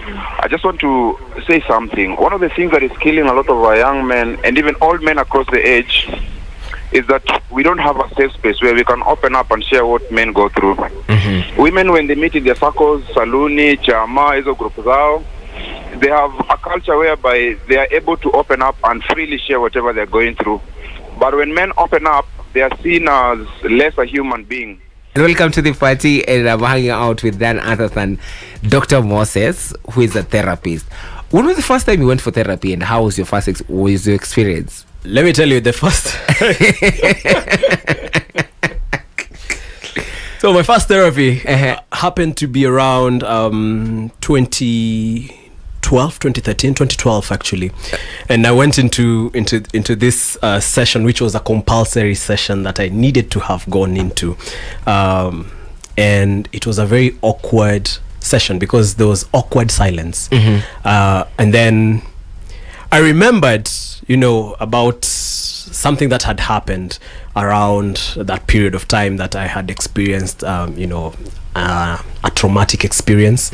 I just want to say something. One of the things that is killing a lot of our young men and even old men across the age is that we don't have a safe space where we can open up and share what men go through. Women, when they meet in their circles, saluni, chama, hizo group zao, they have a culture whereby they are able to open up and freely share whatever they're going through. But when men open up, they are seen as less a human being. Welcome to the party, and I'm hanging out with none other than Dr. Moses, who is a therapist. When was the first time you went for therapy, and how was your was your experience? Let me tell you the first. So my first therapy happened to be around 2012 actually, and I went into this session, which was a compulsory session that I needed to have gone into, and it was a very awkward session because there was awkward silence. And then I remembered, about something that had happened around that period of time that I had experienced, a traumatic experience,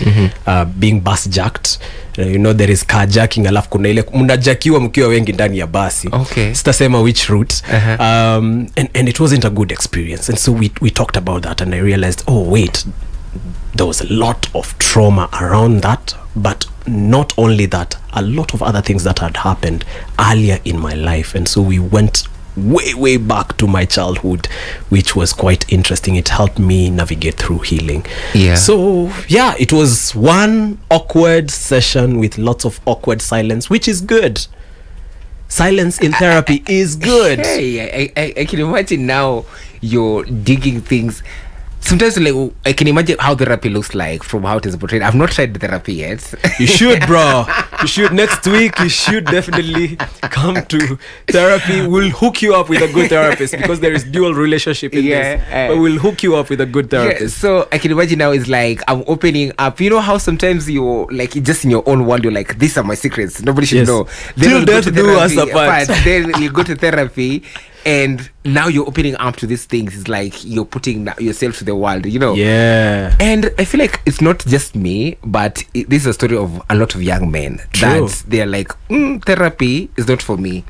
being bus jacked. There is carjacking, alafu kuna ile mnajakiwa mkiwa wengi ndani ya basi. Okay. Sitasema which route. And it wasn't a good experience. And so we talked about that, and I realized, oh wait, there was a lot of trauma around that, but not only that, a lot of other things that had happened earlier in my life. And so we went way back to my childhood, which was quite interesting. It helped me navigate through healing. So it was one awkward session with lots of awkward silence, which is good. Silence in therapy is good. Hey, I can imagine now you're digging things. Sometimes, like, I can imagine how therapy looks like from how it is portrayed. I've not tried therapy yet. You should, bro. You should. Next week, you should definitely come to therapy. We'll hook you up with a good therapist because there is dual relationship in this. But we'll hook you up with a good therapist. So I can imagine now it's like I'm opening up. You know how sometimes you're like just in your own world, you're like, these are my secrets. Nobody should know. Till death do us apart. Then you go to therapy. And now you're opening up to these things. It's like you're putting yourself to the world, Yeah. And I feel like it's not just me, but this is a story of a lot of young men. True. That they're like, therapy is not for me.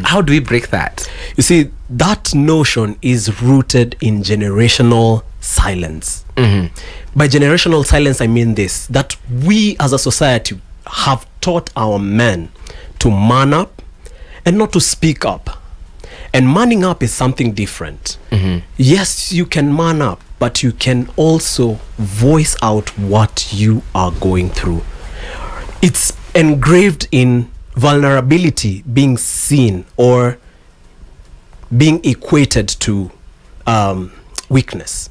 How do we break that? You see, that notion is rooted in generational silence. By generational silence, I mean this, that we as a society have taught our men to man up and not to speak up. And manning up is something different. Yes, you can man up, but you can also voice out what you are going through. It's engraved in vulnerability being seen or being equated to weakness.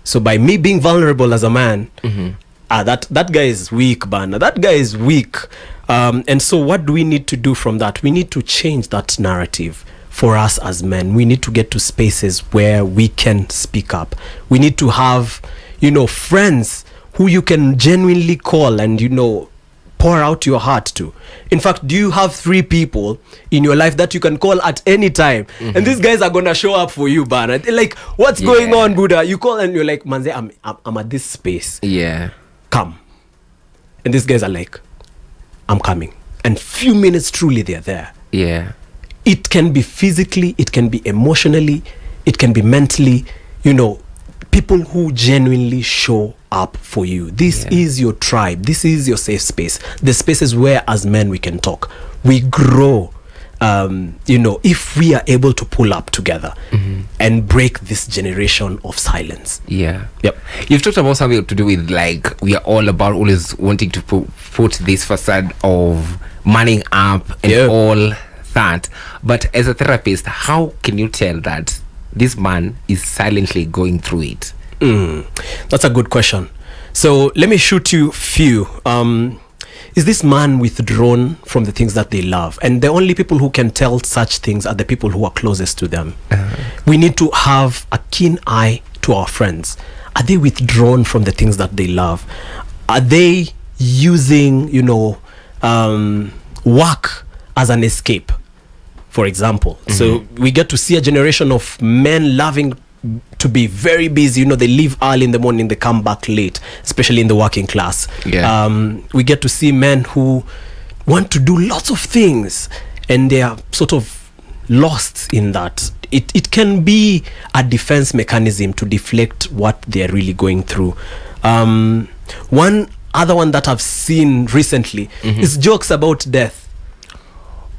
So by me being vulnerable as a man, that guy is weak, Bana. That guy is weak. And so what do we need to do from that? We need to change that narrative. For us as men, we need to get to spaces where we can speak up. We need to have, friends who you can genuinely call and, pour out your heart to. In fact, do you have 3 people in your life that you can call at any time? And these guys are gonna show up for you, Bana. They're like, what's going on, Buddha? You call and you're like, Manze, I'm at this space. Yeah. Come. And these guys are like, I'm coming. And few minutes, truly, they're there. Yeah. It can be physically, it can be emotionally, it can be mentally, people who genuinely show up for you. This is your tribe. This is your safe space. The spaces where as men we can talk. We grow, if we are able to pull up together and break this generation of silence. Yeah. Yep. You've talked about something to do with like, we are all about always wanting to put this facade of manning up and all that, but as a therapist, how can you tell that this man is silently going through it? That's a good question. So let me shoot you few. Is this man withdrawn from the things that they love? And the only people who can tell such things are the people who are closest to them. We need to have a keen eye to our friends. Are they withdrawn from the things that they love? Are they using, work as an escape, for example? So we get to see a generation of men loving to be very busy. You know, they leave early in the morning, they come back late, especially in the working class. We get to see men who want to do lots of things, and they are sort of lost in that. It can be a defense mechanism to deflect what they're really going through. One other one that I've seen recently is jokes about death.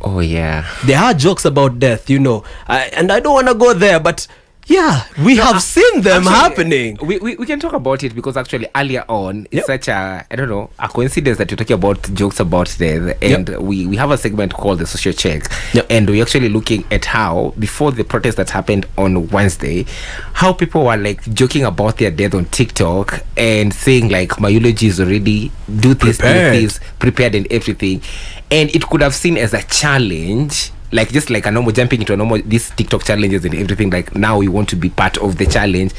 Oh yeah, there are jokes about death, you know, and I don't want to go there, but yeah, we have seen them happening. We can talk about it, because actually earlier on, it's such a, I don't know, a coincidence that you're talking about jokes about death, and we have a segment called the social check, and we're actually looking at how, before the protest that happened on Wednesday, how people were like joking about their death on TikTok and saying like, my eulogy is already prepared and everything, and it could have seen as a challenge, like just like a normal jumping into a normal, these TikTok challenges and everything, like now we want to be part of the challenge.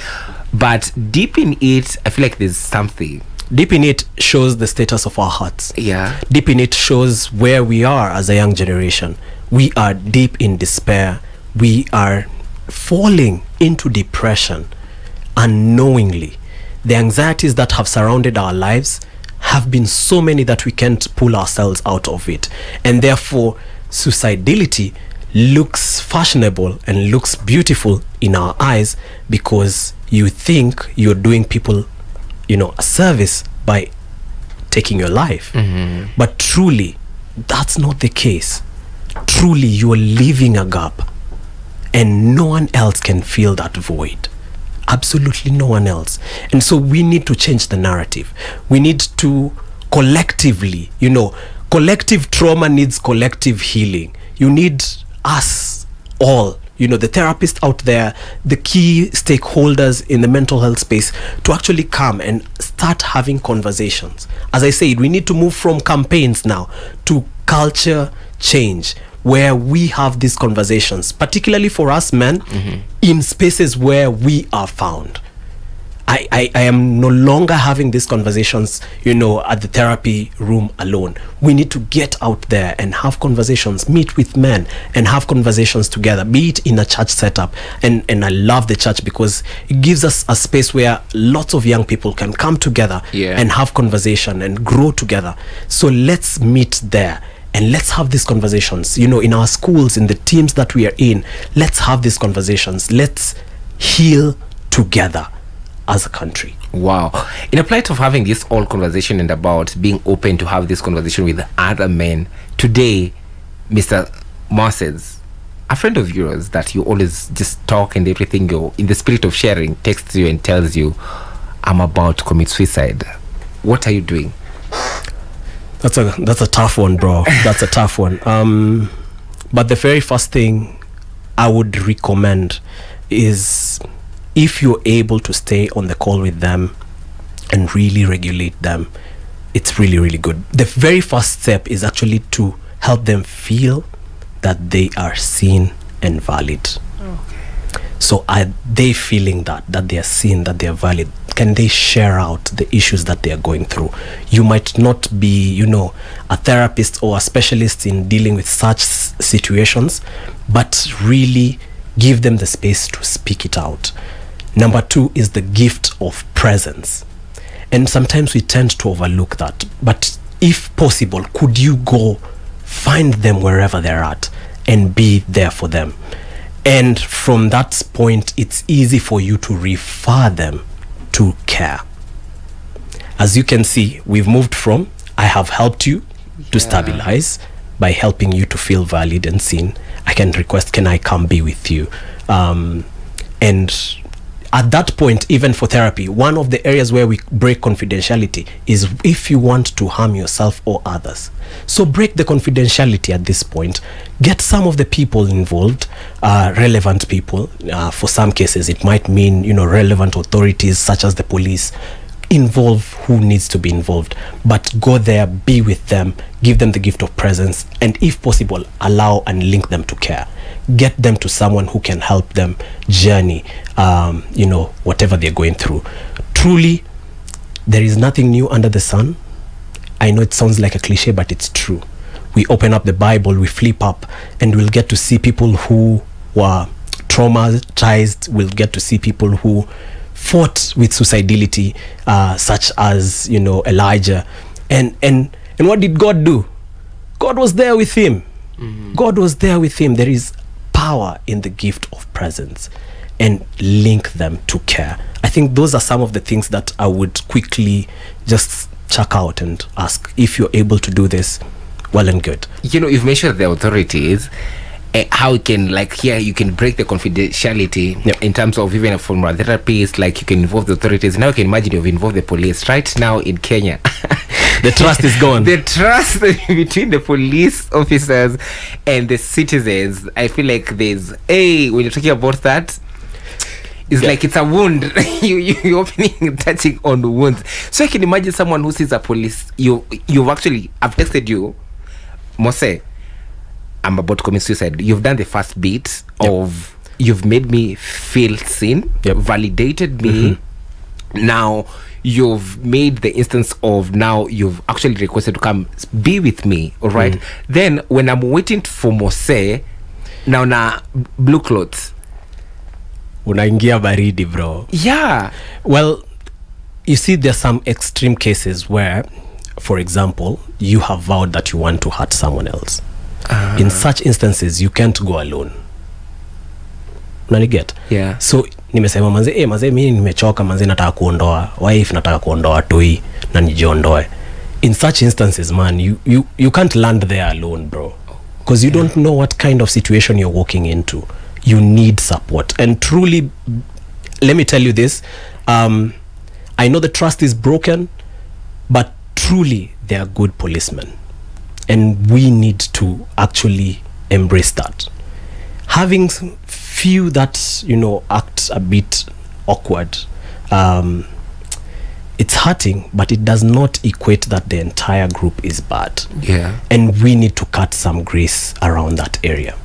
But deep in it, I feel like there's something. Deep in it shows the status of our hearts. Yeah. Deep in it shows where we are as a young generation. We are deep in despair. We are falling into depression unknowingly. The anxieties that have surrounded our lives have been so many that we can't pull ourselves out of it. And therefore, suicidality looks fashionable and looks beautiful in our eyes, because you think you're doing people, you know, a service by taking your life. But truly, that's not the case. Truly, you're leaving a gap, and no one else can fill that void. Absolutely no one else. And so we need to change the narrative. We need to collectively, you know, collective trauma needs collective healing. You need us all, you know, the therapists out there, the key stakeholders in the mental health space, to actually come and start having conversations. As I said, we need to move from campaigns now to culture change, where we have these conversations, particularly for us men, in spaces where we are found. I am no longer having these conversations, you know, at the therapy room alone. We need to get out there and have conversations, meet with men and have conversations together, be it in a church setup. And I love the church because it gives us a space where lots of young people can come together and have conversation and grow together. So let's meet there. And let's have these conversations, you know, in our schools, in the teams that we are in. Let's have these conversations. Let's heal together as a country. Wow. In a plight of having this whole conversation and about being open to have this conversation with other men, today, Mr. Moses, a friend of yours that you always just talk and everything, you in the spirit of sharing, texts you and tells you, I'm about to commit suicide. What are you doing? That's a tough one, bro. That's a tough one. But the very first thing I would recommend is, if you're able to stay on the call with them and really regulate them, it's really, really good. The very first step is actually to help them feel that they are seen and valid. Okay. So are they feeling that they are seen, that they are valid? Can they share out the issues that they are going through? You might not be, you know, a therapist or a specialist in dealing with such situations, but really give them the space to speak it out. Number two is the gift of presence. And sometimes we tend to overlook that. But if possible, could you go find them wherever they're at and be there for them? And from that point, it's easy for you to refer them to care. As you can see, we've moved from, I have helped you to stabilize by helping you to feel valid and seen. I can request, can I come be with you? And at that point, even for therapy, one of the areas where we break confidentiality is if you want to harm yourself or others. So break the confidentiality at this point. Get some of the people involved, relevant people. For some cases, it might mean, you know, relevant authorities such as the police. Involve who needs to be involved, but go there, be with them, give them the gift of presence, and if possible, allow and link them to care. Get them to someone who can help them journey, you know, whatever they're going through. Truly, there is nothing new under the sun. I know it sounds like a cliche, but it's true. We open up the Bible, we flip up, and we'll get to see people who were traumatized. We'll get to see people who fought with suicidality, such as, you know, Elijah. And what did God do? God was there with him. God was there with him. There is power in the gift of presence, and link them to care. I think those are some of the things that I would quickly just check out and ask. If you're able to do this, well and good. You know, you've mentioned the authorities, how you can, like, here you can break the confidentiality in terms of even from a therapist, like you can involve the authorities. Now you can imagine you've involved the police. Right now in Kenya, the trust is gone. The trust between the police officers and the citizens, I feel like there's when you're talking about that, it's like it's a wound. You're opening, touching on wounds. So I can imagine someone who sees a police. I've texted you, Mose, I'm about to commit suicide. You've done the first bit of, you've made me feel seen, validated me. Now you've made the instance of, now you've actually requested to come be with me, all right? Then when I'm waiting for Mose, now na blue clothes, unaingia baridi, bro. Yeah. Well, you see, there's some extreme cases where, for example, you have vowed that you want to hurt someone else. In such instances, you can't go alone. Unaniget? Yeah. So nimesema manze mimi nimechoka manze, nataka kuondoa wife, nataka kuondoa toi na nijiondoe. In such instances, man, you can't land there alone, bro, because you don't know what kind of situation you're walking into. You need support. And truly, let me tell you this, I know the trust is broken, but truly they are good policemen, and we need to actually embrace that. Having few that, you know, act a bit awkward, it's hurting, but it does not equate that the entire group is bad. Yeah. And we need to cut some grace around that area.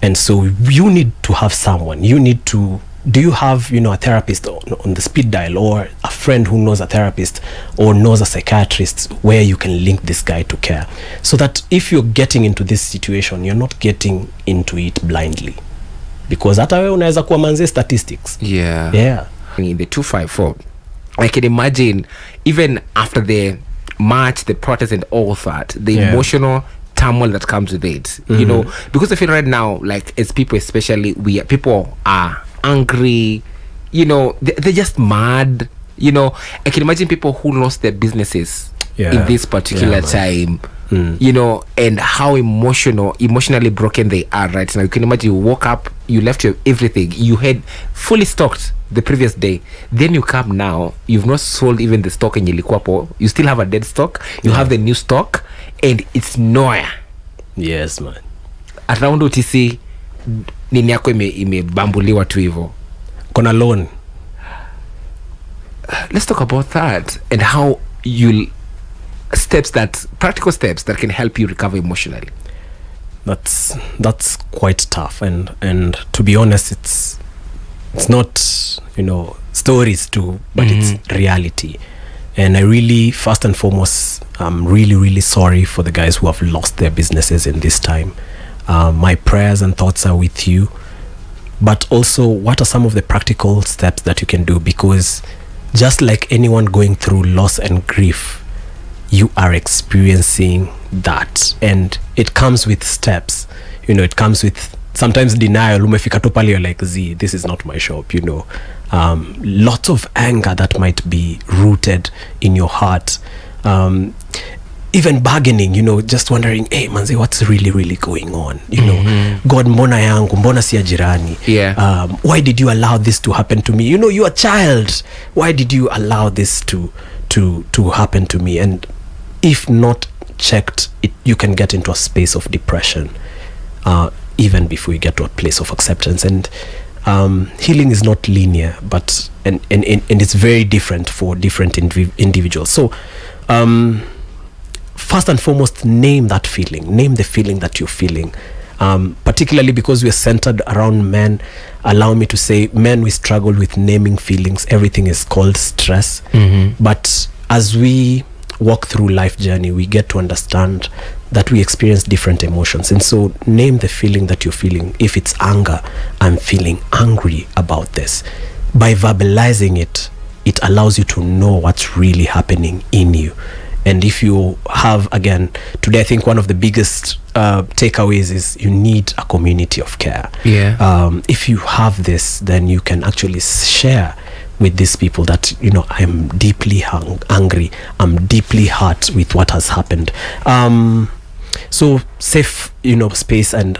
And so you need to have someone. You need to, do you have, you know, a therapist on the speed dial, or a friend who knows a therapist or knows a psychiatrist where you can link this guy to care, so that if you're getting into this situation, you're not getting into it blindly, because hata wewe unaweza kuwa manze statistics. Yeah. In the 254, I can imagine, even after the march, the protest and all that, the emotional turmoil that comes with it, you know, because I feel right now, like, as people, especially people are angry, you know, they're just mad, you know. I can imagine people who lost their businesses in this particular time, you know, and how emotionally broken they are right now. You can imagine you woke up, you left your everything, you had fully stocked the previous day, then you come now, you've not sold even the stock in Yilikuwapo, you still have a dead stock, you have the new stock, and it's nowhere. Yes, man. Around OTC, nini yako imebambuliwa tu hivyo. Kona loan. Let's talk about that, and how practical steps that can help you recover emotionally. That's quite tough, and to be honest, it's not, you know, stories too, but it's reality. And I really, first and foremost, I'm really, really sorry for the guys who have lost their businesses in this time. My prayers and thoughts are with you. But also, what are some of the practical steps that you can do? Because just like anyone going through loss and grief, you are experiencing that. And it comes with steps. You know, it comes with sometimes denial. Umefika tu pale, you're like, this is not my shop, you know. Lots of anger that might be rooted in your heart. Even bargaining, you know, just wondering, hey manze, what's really, really going on? You know, God, mbona yangu, mbona siya jirani? Why did you allow this to happen to me? You know, you're a child. Why did you allow this to happen to me? And if not checked, you can get into a space of depression, even before you get to a place of acceptance. And healing is not linear, but and it's very different for different individuals. So first and foremost, name that feeling. Name the feeling that you're feeling. Particularly because we're centered around men, allow me to say, men, we struggle with naming feelings. Everything is called stress. But as we walk through life journey, we get to understand that we experience different emotions. And so name the feeling that you're feeling. If it's anger, I'm feeling angry about this. By verbalizing it, it allows you to know what's really happening in you. And if you have, again, today I think one of the biggest takeaways is you need a community of care. If you have this, then you can actually share with these people that, you know, I'm deeply angry, I'm deeply hurt with what has happened. So safe, you know, space, and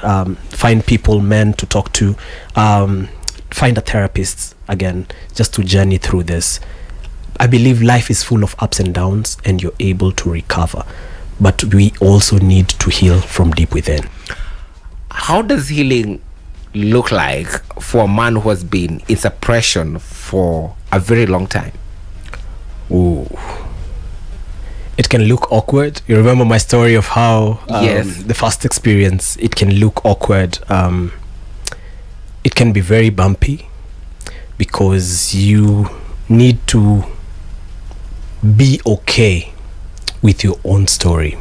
find people, men to talk to, find a therapist, again, just to journey through this. I believe life is full of ups and downs, and you're able to recover, but we also need to heal from deep within. How does healing look like for a man who has been in suppression for a very long time? Ooh. It can look awkward. You remember my story of how the first experience, it can look awkward. It can be very bumpy because you need to be okay with your own story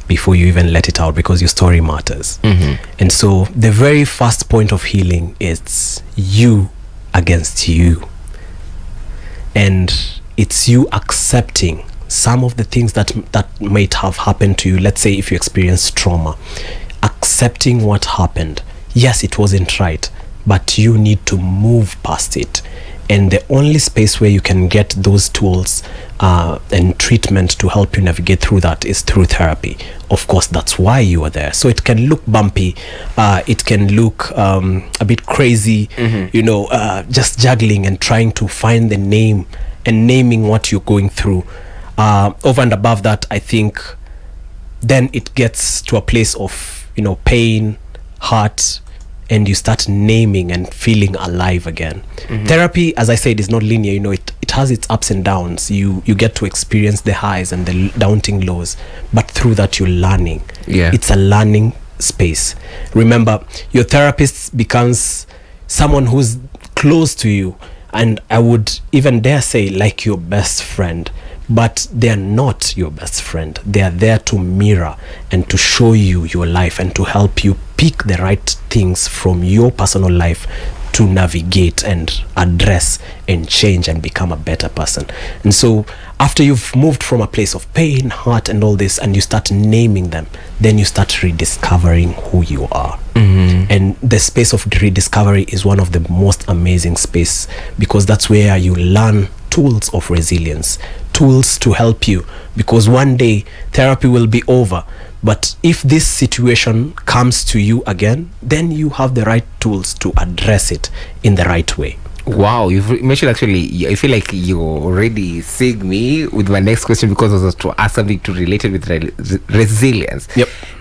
before you even let it out, because your story matters. And so the very first point of healing is you against you, and it's you accepting some of the things that might have happened to you. Let's say if you experience trauma, accepting what happened. Yes, it wasn't right, but you need to move past it. And the only space where you can get those tools and treatment to help you navigate through that is through therapy. Of course, that's why you are there. So it can look bumpy, it can look a bit crazy, you know, just juggling and trying to find the name and naming what you're going through. Over and above that, I think then it gets to a place of, you know, pain, hurt, and you start naming and feeling alive again. Therapy, as I said, is not linear. You know, it has its ups and downs. You get to experience the highs and the daunting lows, but through that you're learning. It's a learning space. Remember, your therapist becomes someone who's close to you, and I would even dare say like your best friend. But they're not your best friend. They are there to mirror and to show you your life and to help you pick the right things from your personal life to navigate and address and change and become a better person. And so after you've moved from a place of pain, hurt, and all this, and you start naming them, then you start rediscovering who you are. And the space of rediscovery is one of the most amazing space, because that's where you learn tools of resilience, tools to help you, because one day therapy will be over, but if this situation comes to you again, then you have the right tools to address it in the right way. Wow, you've mentioned, actually, I feel like you're already seeing me with my next question, because I was to ask something to relate it with resilience.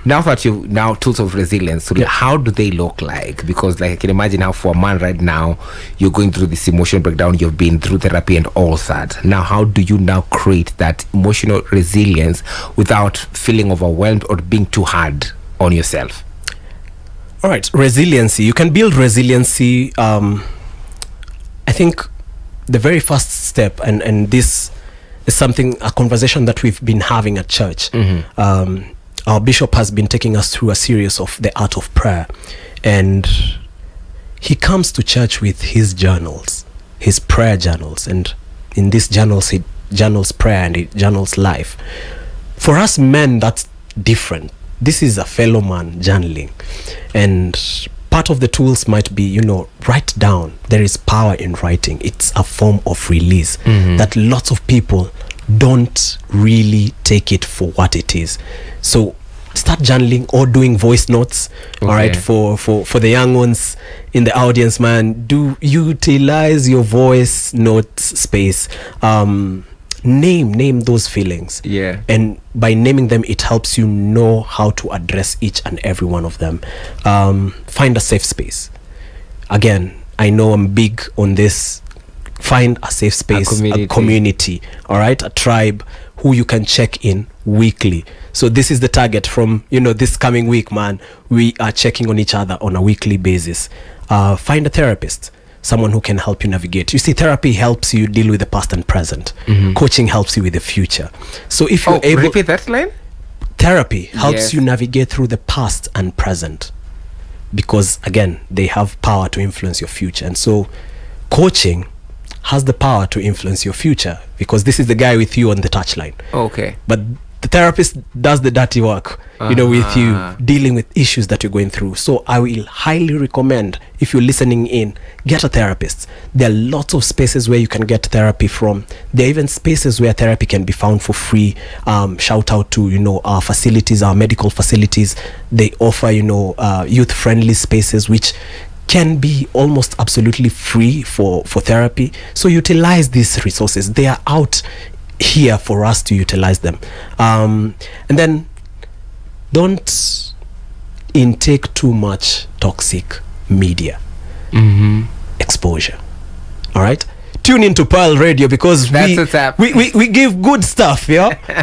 Now that you tools of resilience, so how do they look like? Because like I can imagine how for a man right now, you're going through this emotional breakdown, you've been through therapy and all that. Now, how do you now create that emotional resilience without feeling overwhelmed or being too hard on yourself? All right, resiliency. You can build resiliency. I think the very first step, and this is a conversation that we've been having at church. Our bishop has been taking us through a series of the art of prayer, and he comes to church with his journals, his prayer journals, and in these journals he journals prayer and he journals life. For us men, that's different. This is a fellow man journaling, and part of the tools might be, you know, write down. There is power in writing. It's a form of release that lots of people don't really take it for what it is. So start journaling or doing voice notes. All right, for the young ones in the audience, man, do utilize your voice note space. Name those feelings, and by naming them, it helps you know how to address each and every one of them. Find a safe space. Again, I know I'm big on this. Find a safe space, a community, all right, a tribe who you can check in weekly. So this is the target from, you know, this coming week, man. We are checking on each other on a weekly basis. Find a therapist, someone who can help you navigate. You see, therapy helps you deal with the past and present. Coaching helps you with the future. So if you're able, repeat that line. therapy helps Yes. you navigate through the past and present, because again, they have power to influence your future. And so coaching has the power to influence your future, because this is the guy with you on the touchline. Okay. But the therapist does the dirty work, with you dealing with issues that you're going through. So I will highly recommend, if you're listening in, get a therapist. There are lots of spaces where you can get therapy from. There are even spaces where therapy can be found for free. Shout out to our facilities, our medical facilities. They offer youth friendly spaces which can be almost absolutely free for therapy. So utilize these resources. They are out here for us to utilize them. And then don't intake too much toxic media exposure. All right, tune into Pearl Radio, because That's what's up. we give good stuff.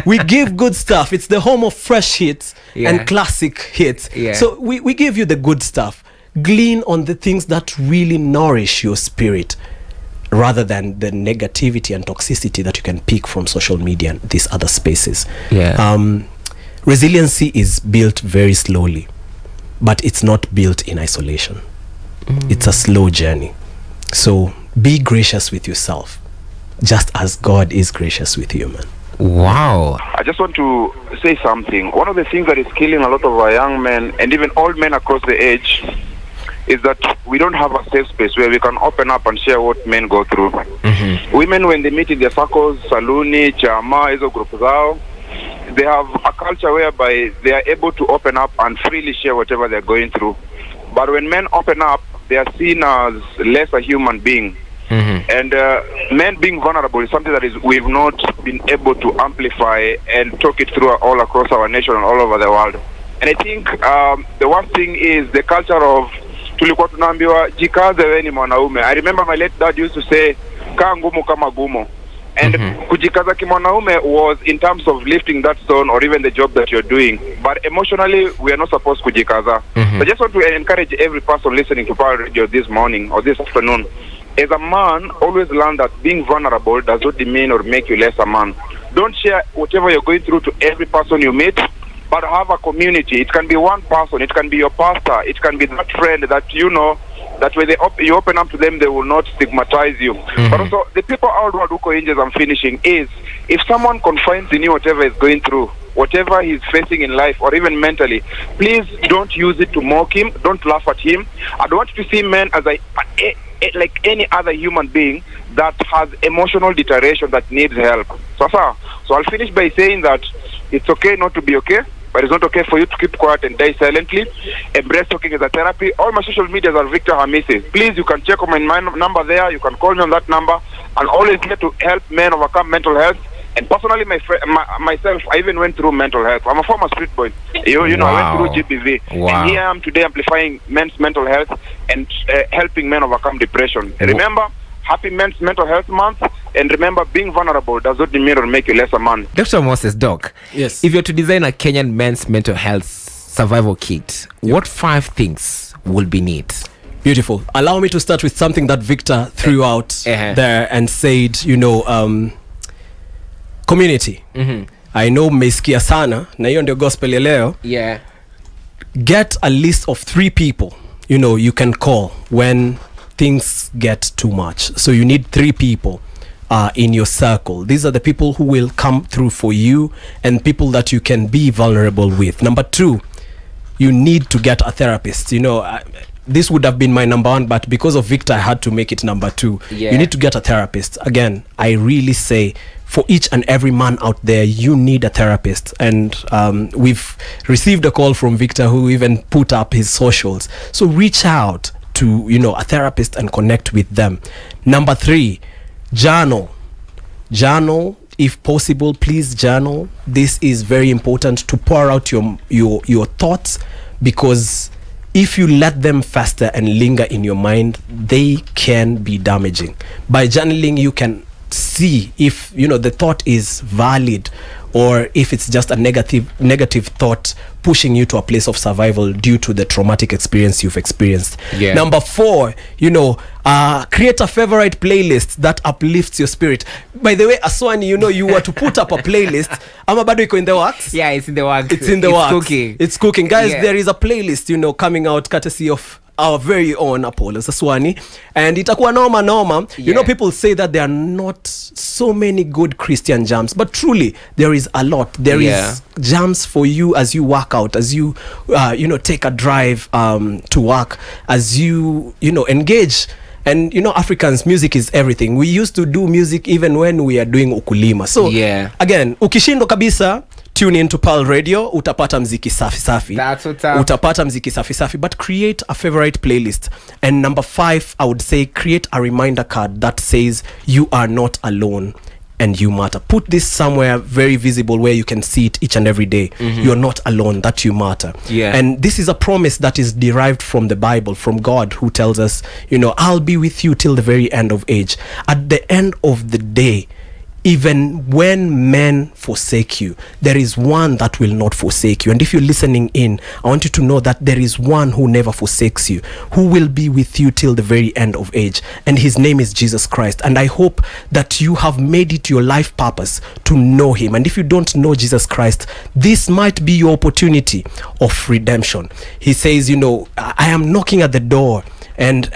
We give good stuff. It's the home of fresh hits and classic hits. So we give you the good stuff. Glean on the things that really nourish your spirit, rather than the negativity and toxicity that you can pick from social media and these other spaces. Resiliency is built very slowly, but it's not built in isolation. It's a slow journey. So be gracious with yourself, just as God is gracious with you, man. Wow. I just want to say something. One of the things that is killing a lot of our young men and even old men across the age is that we don't have a safe space where we can open up and share what men go through. Women, when they meet in their circles, saluni, chama, hizo group zao, they have a culture whereby they are able to open up and freely share whatever they're going through. But when men open up, they are seen as less a human being. And men being vulnerable is something that we've not been able to amplify and talk it through all across our nation and all over the world. And I think the worst thing is the culture of tulikuwa tunaambiwa jikaze wewe ni mwanaume. I remember my late dad used to say kaa ngumu kama gumo. And kujikaza kimwanaume was in terms of lifting that stone or even the job that you're doing. But emotionally, we are not supposed to kujikaza. So I just want to encourage every person listening to Power Radio this morning or this afternoon. As a man, always learn that being vulnerable does not demean or make you less a man. Don't share whatever you're going through to every person you meet, but have a community. It can be one person, it can be your pastor, it can be that friend that that when you open up to them, they will not stigmatize you. But also, the people out there who angels, I'm finishing, is if someone confides in you whatever is going through, whatever he's facing in life or even mentally, please don't use it to mock him, don't laugh at him. I don't want you to see men as like any other human being that has emotional deterioration that needs help. So I'll finish by saying that it's okay not to be okay, but it's not okay for you to keep quiet and die silently. Embrace talking as a therapy. All my social medias are Victor Hamisi. Please, you can check on my number there. You can call me on that number. And always here to help men overcome mental health. And personally, myself, I even went through mental health. I'm a former street boy. You know, I went through GBV. And here I am today amplifying men's mental health and helping men overcome depression. Remember, happy Men's Mental Health Month. And remember, being vulnerable does not demean or make you less a man. Dr. Moses, Doc, yes, if you're to design a Kenyan men's mental health survival kit, what 5 things will be neat? Beautiful. Allow me to start with something that Victor threw out there and said, community. I know mmesikia sana na hiyo ndio gospel ya leo. Get a list of 3 people you can call when things get too much. So you need 3 people in your circle. These are the people who will come through for you and people that you can be vulnerable with. Number 2, you need to get a therapist. This would have been my number 1, but because of Victor, I had to make it number 2. You need to get a therapist. Again, I really say, for each and every man out there, you need a therapist. And we've received a call from Victor, who even put up his socials. So reach out to a therapist and connect with them. Number 3, journal. If possible, please journal. This is very important to pour out your thoughts, because if you let them fester and linger in your mind, they can be damaging. By journaling, you can see if the thought is valid or if it's just a negative thought pushing you to a place of survival due to the traumatic experience you've experienced. Yeah. Number 4, create a favorite playlist that uplifts your spirit. By the way, Aswani, you were to put up a playlist. Ama bado iko in the works? Yeah, it's in the works. It's in the works. Cooking. It's cooking. Guys, Yeah. there is a playlist, coming out courtesy of our very own Apollos Aswani, and itakuwa noma. Yeah. People say that there are not so many good Christian jams, but truly there is a lot. There is jams for you as you work out, as you take a drive to work, as you engage. And Africans, music is everything. We used to do music even when we are doing ukulima. So again, ukishindo kabisa, tune into Pearl Radio, utapata mziki safi. That's what's up. Utapata mziki safi, but create a favorite playlist. And number 5, I would say create a reminder card that says you are not alone and you matter. Put this somewhere very visible where you can see it each and every day. You're not alone, that you matter. Yeah. And this is a promise that is derived from the Bible, from God, who tells us, I'll be with you till the very end of age. At the end of the day, even when men forsake you, there is one that will not forsake you. And if you're listening in, I want you to know that there is one who never forsakes you, who will be with you till the very end of age. And his name is Jesus Christ. And I hope that you have made it your life purpose to know him. And if you don't know Jesus Christ, this might be your opportunity of redemption. He says, I am knocking at the door and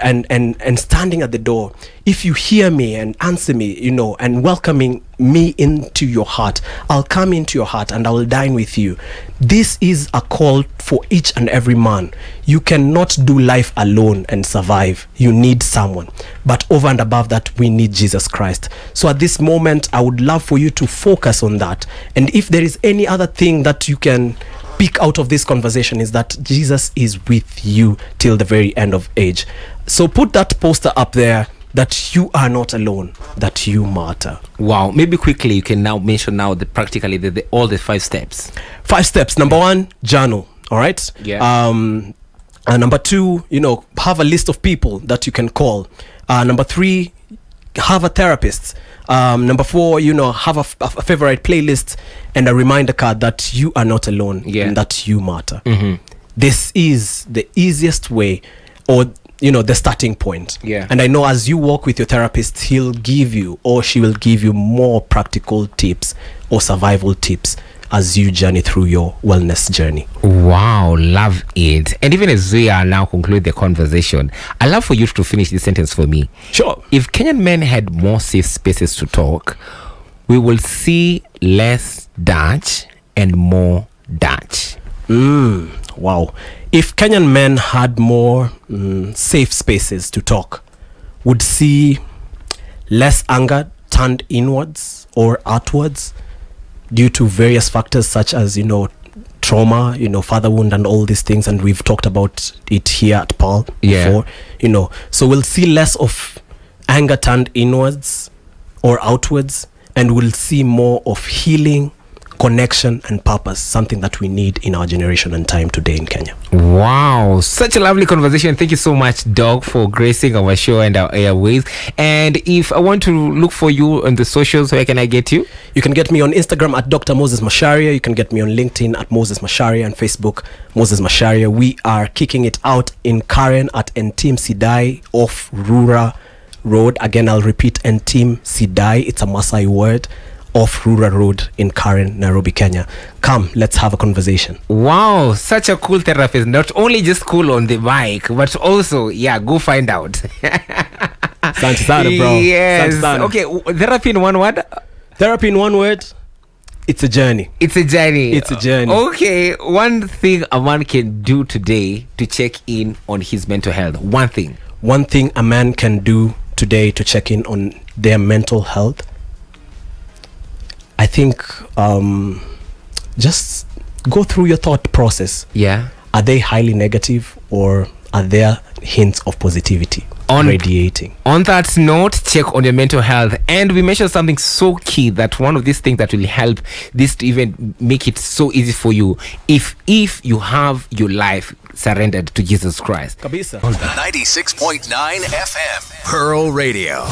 standing at the door. If you hear me and answer me, and welcoming me into your heart, I'll come into your heart and I will dine with you. This is a call for each and every man. You cannot do life alone and survive. You need someone. But over and above that, we need Jesus Christ. So at this moment, I would love for you to focus on that. And if there is any other thing that you can pick out of this conversation, is that Jesus is with you till the very end of age. So put that poster up there, that you are not alone, that you matter. Wow. Maybe quickly you can now mention practically all the 5 steps. 5 steps. Number 1, journal. All right. Yeah. And number 2, have a list of people that you can call. Number 3, have a therapist. Number 4, have a favorite playlist and a reminder card that you are not alone and that you matter. This is the easiest way, or the starting point. And I know as you walk with your therapist, he'll give you, or she will give you, more practical tips or survival tips as you journey through your wellness journey. Wow, love it. And even as we are now conclude the conversation, I'd love for you to finish this sentence for me. Sure. If Kenyan men had more safe spaces to talk, we will see less Dutch and more Dutch. Wow. If Kenyan men had more safe spaces to talk, would see less anger turned inwards or outwards due to various factors such as, trauma, father wound and all these things. And we've talked about it here at Paul before, So we'll see less of anger turned inwards or outwards, and we'll see more of healing, connection and purpose, something that we need in our generation and time today in Kenya. Wow, such a lovely conversation. Thank you so much, Doc, for gracing our show and our airways. And if I want to look for you on the socials, where can I get you? You can get me on Instagram at Dr. Moses Masharia. You can get me on LinkedIn at Moses Masharia, and Facebook Moses Masharia. We are kicking it out in Karen at Entim Sidai off Rura Road. Again, I'll repeat, Entim Sidai. It's a Maasai word. Off Rura Road in Karen, Nairobi, Kenya. Come, let's have a conversation. Wow, such a cool therapist. Not only just cool on the mic, but also, go find out. Santi sana, bro. Yes. Santi sana. Okay, therapy in one word? Therapy in one word, it's a journey. It's a journey. It's a journey. Okay, one thing a man can do today to check in on his mental health. One thing. One thing a man can do today to check in on their mental health, I think, just go through your thought process. Yeah. Are they highly negative, or are there hints of positivity radiating? On that note, check on your mental health. And we mentioned something so key, that one of these things that will help this to even make it so easy for you, if you have your life surrendered to Jesus Christ. Kabisa. 96.9 FM, Pearl Radio.